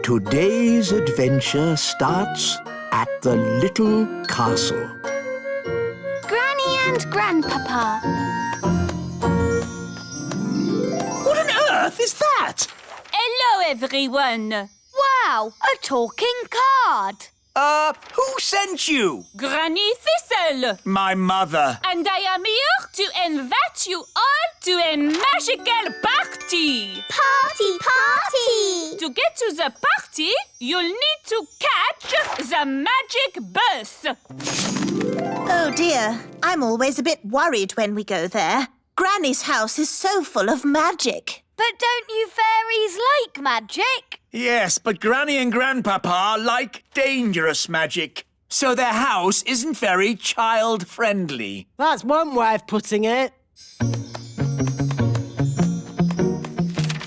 Today's adventure starts at the little castle. Granny and Grandpapa. What on earth is that? Hello, everyone. Wow, a talking card. Who sent you? Granny Thistle. My mother. And I am here to invite you all to a magical party. Party! To get to the party, you'll need to catch the magic bus. Oh dear, I'm always a bit worried when we go there. Granny's house is so full of magic. But don't you fairies like magic? Yes, but Granny and Grandpapa like dangerous magic. So their house isn't very child-friendly. That's one way of putting it.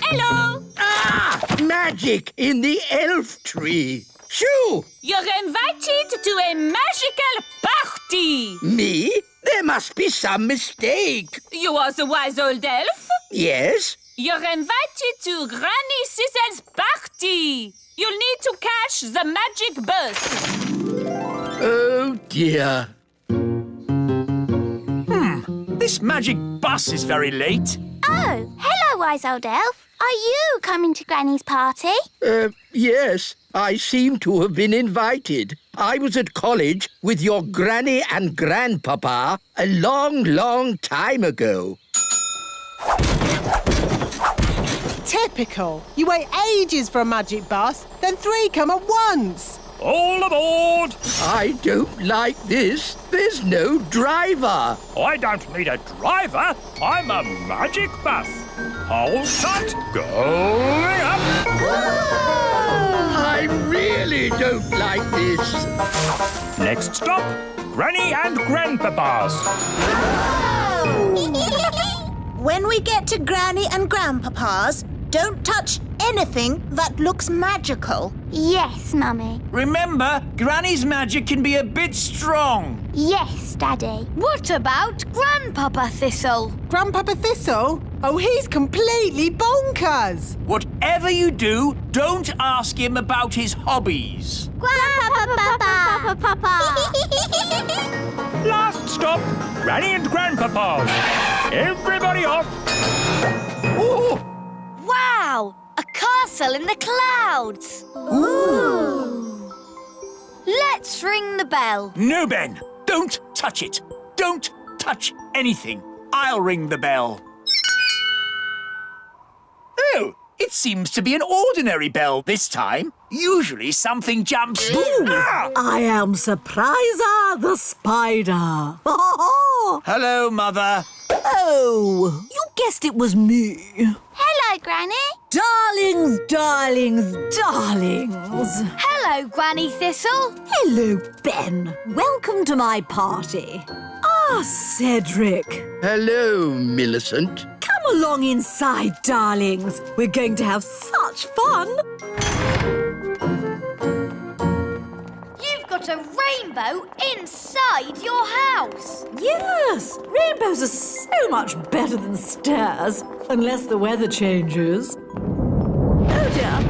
Hello. Ah! Magic in the elf tree. Shoo! You're invited to a magical party. Me? There must be some mistake. You are the wise old elf. Yes? You're invited to Granny Thistle's party. You'll need to catch the magic bus. Oh, dear. This magic bus is very late. Oh, hello, wise old elf. Are you coming to Granny's party? Yes, I seem to have been invited. I was at college with your Granny and Grandpapa a long, long time ago. Typical. You wait ages for a magic bus, then 3 come at once. All aboard! I don't like this. There's no driver. I don't need a driver. I'm a magic bus. Hold tight. Going up. I really don't like this. Next stop, Granny and Grandpapa's. When we get to Granny and Grandpapa's, don't touch anything that looks magical. Yes, Mummy. Remember, Granny's magic can be a bit strong. Yes, Daddy. What about Grandpapa Thistle? Grandpapa Thistle? Oh, he's completely bonkers. Whatever you do, don't ask him about his hobbies. Grandpapa! Last stop, Granny and Grandpapa's. Everybody off. Oh! Wow! A castle in the clouds! Ooh! Let's ring the bell. No, Ben, don't touch it. Don't touch anything. I'll ring the bell. Oh, it seems to be an ordinary bell this time. Usually something jumps... Ah! I am Surpriser the Spider. Hello, Mother. Oh, you guessed it was me. Hello, Granny. Darlings, darlings, darlings. Hello, Granny Thistle. Hello, Ben. Welcome to my party. Ah, Cedric. Hello, Millicent. Come along inside, darlings. We're going to have such fun. You've got a rainbow inside your house. Yes, rainbows are so much better than stairs, unless the weather changes. Oh dear,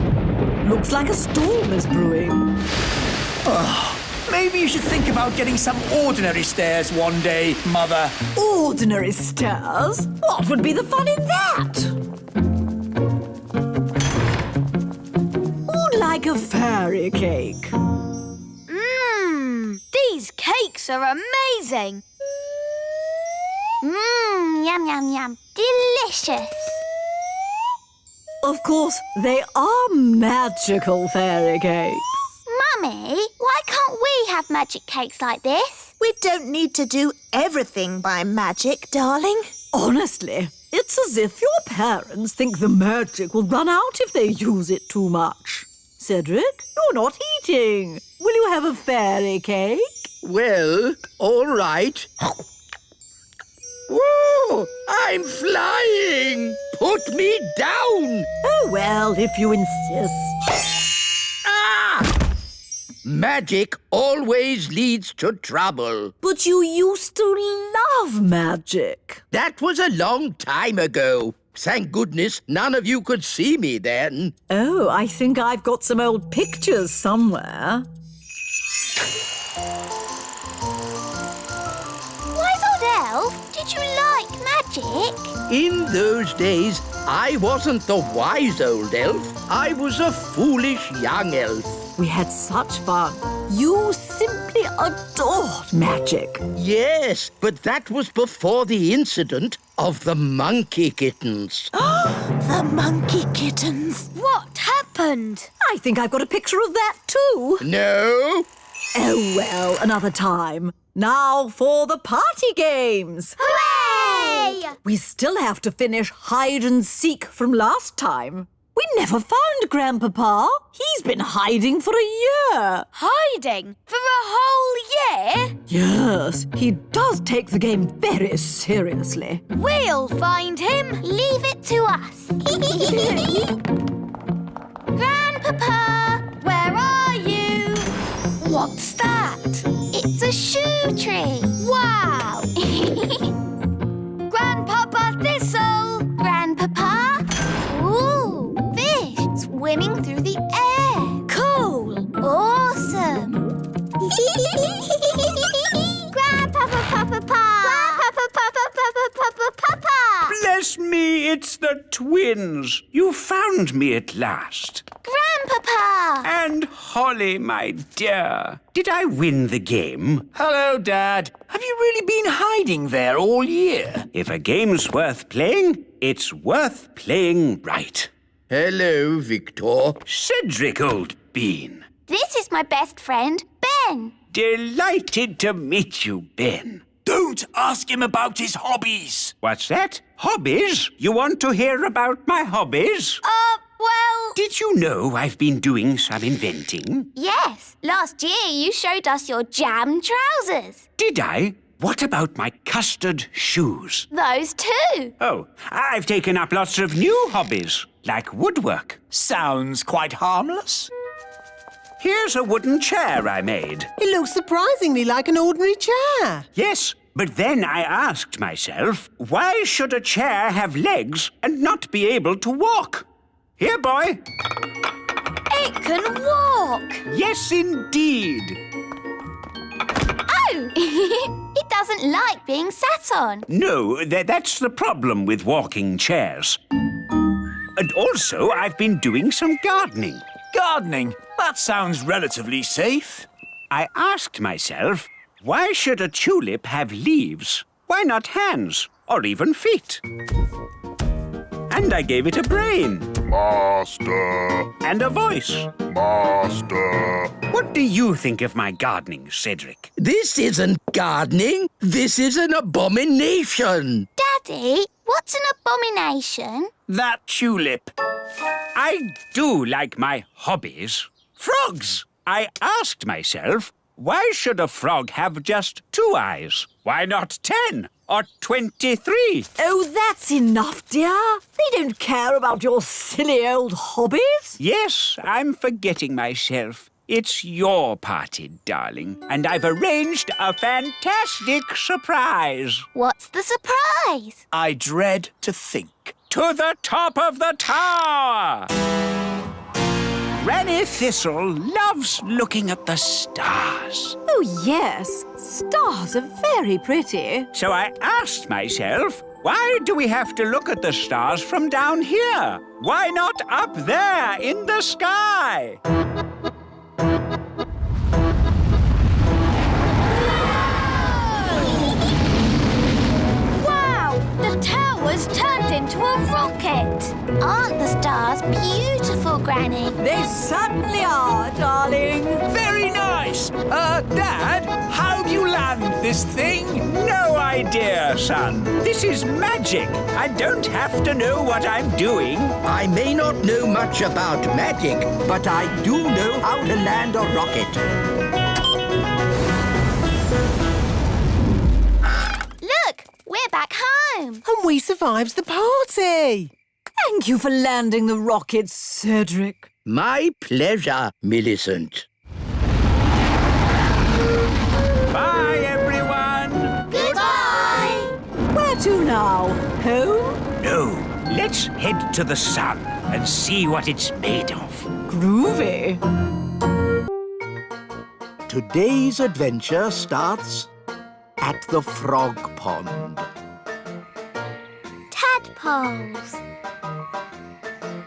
looks like a storm is brewing. Maybe you should think about getting some ordinary stairs one day, Mother. Ordinary stairs? What would be the fun in that? Who'd like a fairy cake? These cakes are amazing. Yum, yum, yum. Delicious. Of course, they are magical fairy cakes. Mummy, why can't we have magic cakes like this? We don't need to do everything by magic, darling. Honestly, it's as if your parents think the magic will run out if they use it too much. Cedric, you're not eating. Will you have a fairy cake? Well, all right. Whoa! I'm flying! Put me down! Oh, well, if you insist. Ah! Magic always leads to trouble. But you used to love magic. That was a long time ago. Thank goodness none of you could see me then. Oh, I think I've got some old pictures somewhere. Wise old elf, did you like magic? In those days, I wasn't the wise old elf. I was a foolish young elf. We had such fun. You simply adored magic. Yes, but that was before the incident of the monkey kittens. The monkey kittens. What happened? I think I've got a picture of that too. No? Oh, well, another time. Now for the party games. Hooray! We still have to finish hide and seek from last time. We never found Grandpapa. He's been hiding for a year. Hiding? For a whole year? Yes, he does take the game very seriously. We'll find him. Leave it to us. Grandpapa, where are you? What's that? It's a shoe tree. Wow! Grandpapa Thistle! Grandpapa? Ooh, fish swimming through the air. Cool! Awesome! Grandpapa Papa Pa! Grandpapa Papa Papa Papa Papa! Bless me, it's the twins. You found me at last. Grandpapa! And Holly, my dear, did I win the game? Hello, Dad. Have you really been hiding there all year? If a game's worth playing, it's worth playing right. Hello, Victor. Cedric, old bean. This is my best friend, Ben. Delighted to meet you, Ben. Don't ask him about his hobbies. What's that? Hobbies? You want to hear about my hobbies? Well... Did you know I've been doing some inventing? Yes. Last year you showed us your jam trousers. Did I? What about my custard shoes? Those too. Oh, I've taken up lots of new hobbies, like woodwork. Sounds quite harmless. Here's a wooden chair I made. It looks surprisingly like an ordinary chair. Yes, but then I asked myself, why should a chair have legs and not be able to walk? Here, boy. It can walk. Yes, indeed. Oh! It doesn't like being sat on. No, that's the problem with walking chairs. And also, I've been doing some gardening. Gardening? That sounds relatively safe. I asked myself, why should a tulip have leaves? Why not hands or even feet? And I gave it a brain. Master. And a voice. Master. What do you think of my gardening, Cedric? This isn't gardening. This is an abomination. Daddy, what's an abomination? That tulip. I do like my hobbies. Frogs! I asked myself, why should a frog have just 2 eyes? Why not 10 or 23? Oh, that's enough, dear. They don't care about your silly old hobbies. Yes, I'm forgetting myself. It's your party, darling, and I've arranged a fantastic surprise. What's the surprise? I dread to think. To the top of the tower! Granny Thistle loves looking at the stars. Oh, yes. Stars are very pretty. So I asked myself, why do we have to look at the stars from down here? Why not up there in the sky? Wow! The tower's turned into a rocket. Aren't the stars beautiful, Granny? They certainly are, darling. Very nice. Dad, how'd you land this thing? No idea, son. This is magic. I don't have to know what I'm doing. I may not know much about magic, but I do know how to land a rocket. Look, we're back home. And we survived the party. Thank you for landing the rocket, Cedric. My pleasure, Millicent. Bye, everyone. Goodbye. Where to now? Home? No, Let's head to the sun and see what it's made of. Groovy. Today's adventure starts at the frog pond. Tadpoles.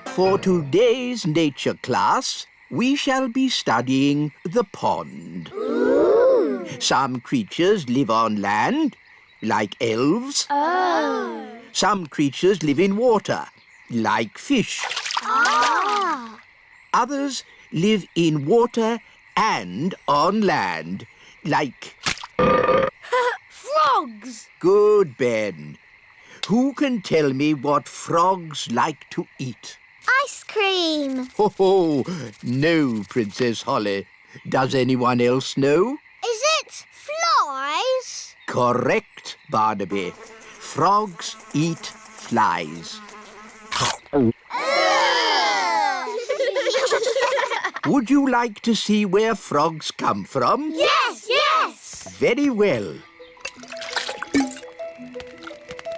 For today's nature class, we shall be studying the pond. Ooh. Some creatures live on land, like elves. Oh. Some creatures live in water, like fish. Ah. Others live in water and on land, like... Frogs. Good, Ben. Who can tell me what frogs like to eat? Ice cream. Ho, no, Princess Holly. Does anyone else know? Is it flies? Correct, Barnaby. Frogs eat flies. Would you like to see where frogs come from? Yes, yes. Very well.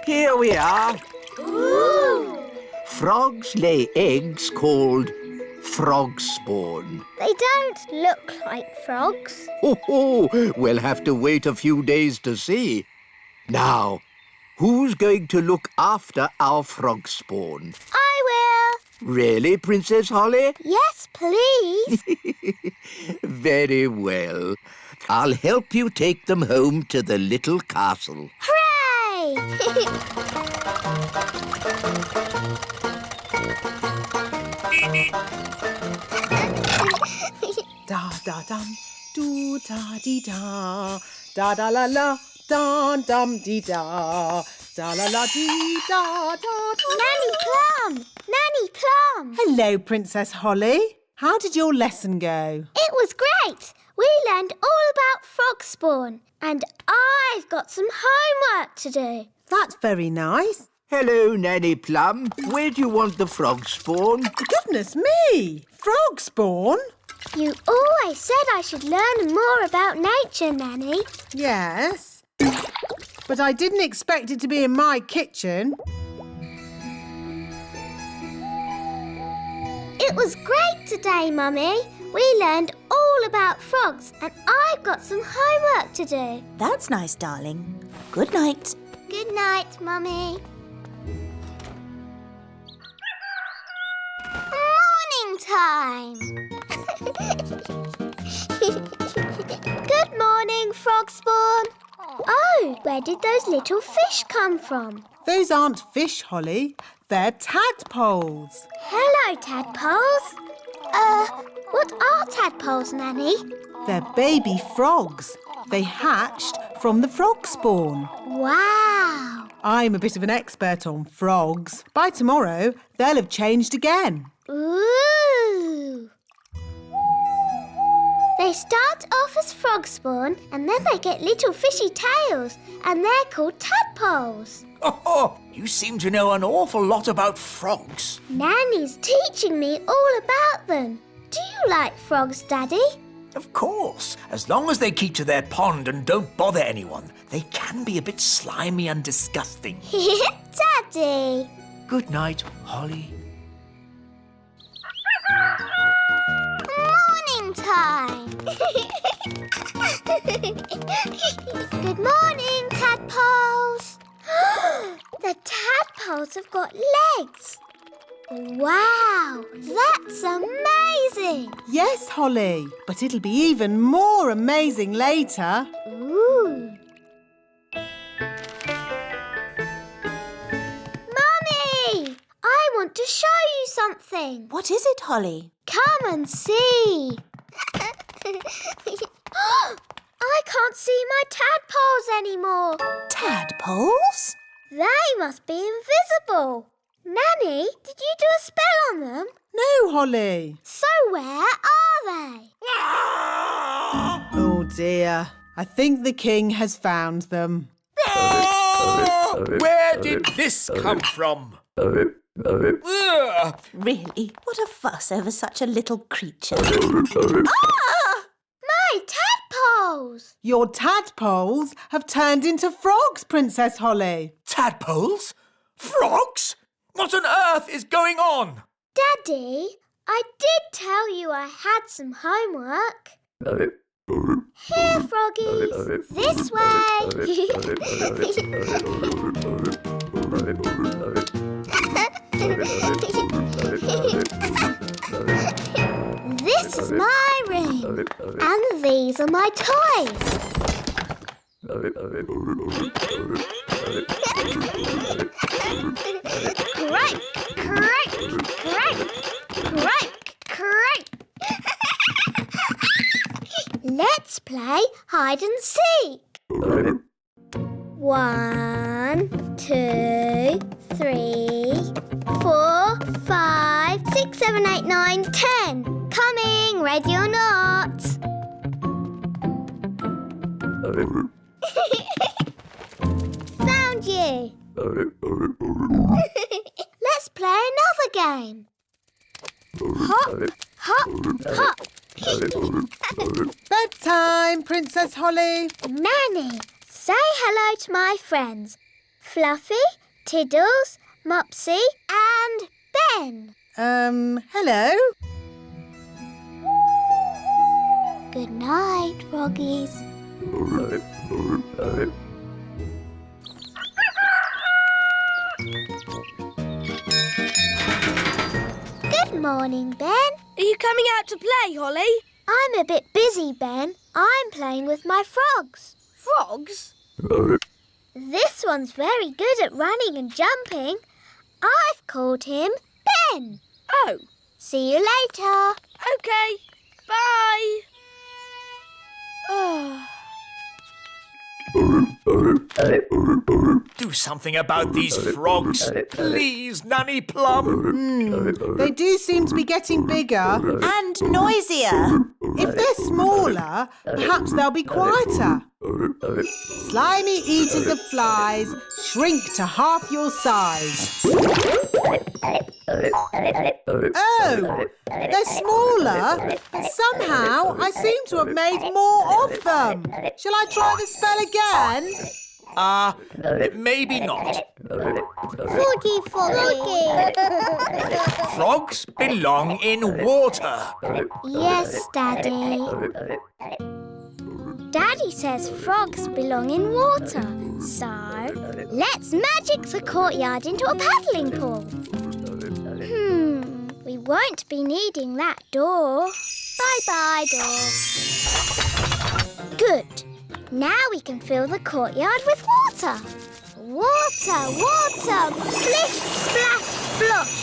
Here we are. Ooh. Frogs lay eggs called Frogspawn. They don't look like frogs. We'll have to wait a few days to see. Now, who's going to look after our Frogspawn? I will. Really, Princess Holly? Yes, please. Very well. I'll help you take them home to the little castle. Hooray! Da da dum, do da dee da, da da la la, da dum dee da, da la la dee da da da. Nanny Plum! Nanny Plum! Hello, Princess Holly. How did your lesson go? It was great. We learned all about Frogspawn, and I've got some homework to do. That's very nice. Hello, Nanny Plum. Where do you want the Frogspawn? Goodness me! Frogspawn? You always said I should learn more about nature, Nanny. Yes. But I didn't expect it to be in my kitchen. It was great today, Mummy. We learned all about frogs, and I've got some homework to do. That's nice, darling. Good night. Good night, Mummy. Morning time. Good morning, Frogspawn. Oh, where did those little fish come from? Those aren't fish, Holly. They're tadpoles. Hello, tadpoles. What are tadpoles, Nanny? They're baby frogs. They hatched from the frog spawn. Wow. I'm a bit of an expert on frogs. By tomorrow, they'll have changed again. Ooh. They start off as frog spawn and then they get little fishy tails and they're called tadpoles. Oh, you seem to know an awful lot about frogs. Nanny's teaching me all about them. Do you like frogs, Daddy? Of course. As long as they keep to their pond and don't bother anyone, they can be a bit slimy and disgusting. Daddy. Good night, Holly. Morning time. Good morning, tadpoles. The tadpoles have got legs. Wow, that's amazing. Yes, Holly, but it'll be even more amazing later. Ooh. Mummy, I want to show you something. What is it, Holly? Come and see. I can't see my tadpoles anymore. Tadpoles? They must be invisible. Nanny, did you do a spell on them? No, Holly. So where are they? Oh, dear. I think the king has found them. Oh, where did this come from? Ugh. Really? What a fuss over such a little creature. My tadpoles! Your tadpoles have turned into frogs, Princess Holly. Tadpoles? Frogs? What on earth is going on? Daddy, I did tell you I had some homework. Here, froggies. This way. This is my room. And these are my toys. Crank, crank, crank, crank, crank. Let's play hide and seek. 1, 2, 3, 4, 5, 6, 7, 8, 9, 10. Coming, ready or not. Found you. Let's play another game. Hop, hop, hop. Bedtime, Princess Holly. Nanny, say hello to my friends. Fluffy, Tiddles, Mopsy and Ben. Hello? Good night, froggies. Good morning, Ben. Are you coming out to play, Holly? I'm a bit busy, Ben. I'm playing with my frogs. Frogs? This one's very good at running and jumping. I've called him Ben. Oh. See you later. OK. Bye. Oh. Do something about these frogs. Please, Nanny Plum. They do seem to be getting bigger. And noisier. If they're smaller, perhaps they'll be quieter. Slimy eaters of flies, shrink to half your size. Oh, they're smaller, but somehow I seem to have made more of them. Shall I try the spell again? Maybe not. Froggy, froggy. Frogs belong in water. Yes, Daddy. Daddy says frogs belong in water. So, let's magic the courtyard into a paddling pool. We won't be needing that door. Bye-bye, door. Good. Now we can fill the courtyard with water. Water, water, splish, splash, splosh.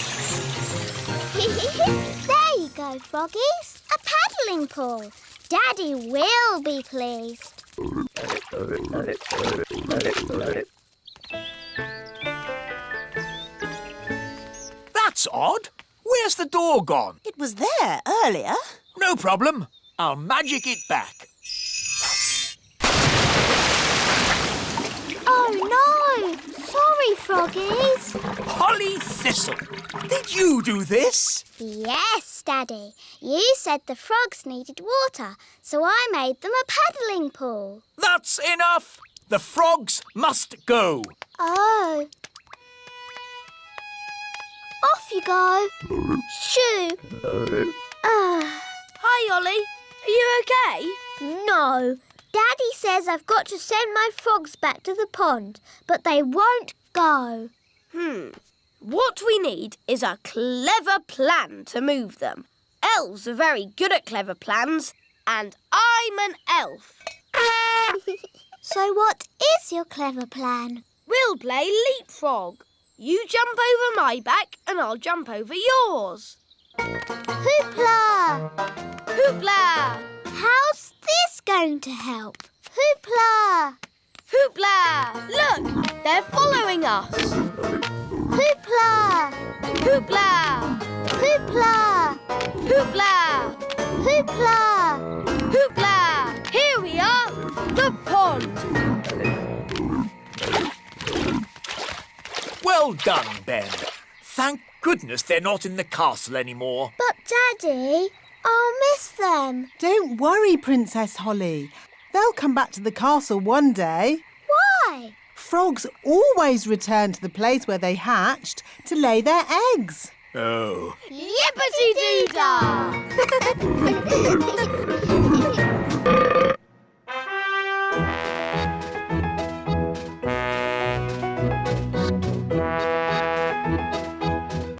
There you go, froggies. A paddling pool. Daddy will be pleased. That's odd. Where's the door gone? It was there earlier. No problem. I'll magic it back. Oh, no! Sorry, froggies. Holly Thistle, did you do this? Yes, Daddy. You said the frogs needed water, so I made them a paddling pool. That's enough. The frogs must go. Oh. Off you go. Shoo. Hi, Ollie. Are you OK? No. Daddy says I've got to send my frogs back to the pond, but they won't go. What we need is a clever plan to move them. Elves are very good at clever plans, and I'm an elf. So what is your clever plan? We'll play leapfrog. You jump over my back and I'll jump over yours. Hoopla! Hoopla! How's this going to help? Hoopla! Hoopla! Look, they're following us. Hoopla! Hoopla! Hoopla! Hoopla! Hoopla! Hoopla! Here we are, the pond. Well done, Ben. Thank goodness they're not in the castle anymore. But, Daddy, I'll miss them. Don't worry, Princess Holly. They'll come back to the castle one day. Why? frogs always return to the place where they hatched to lay their eggs. Oh. Yippity-doo-dah!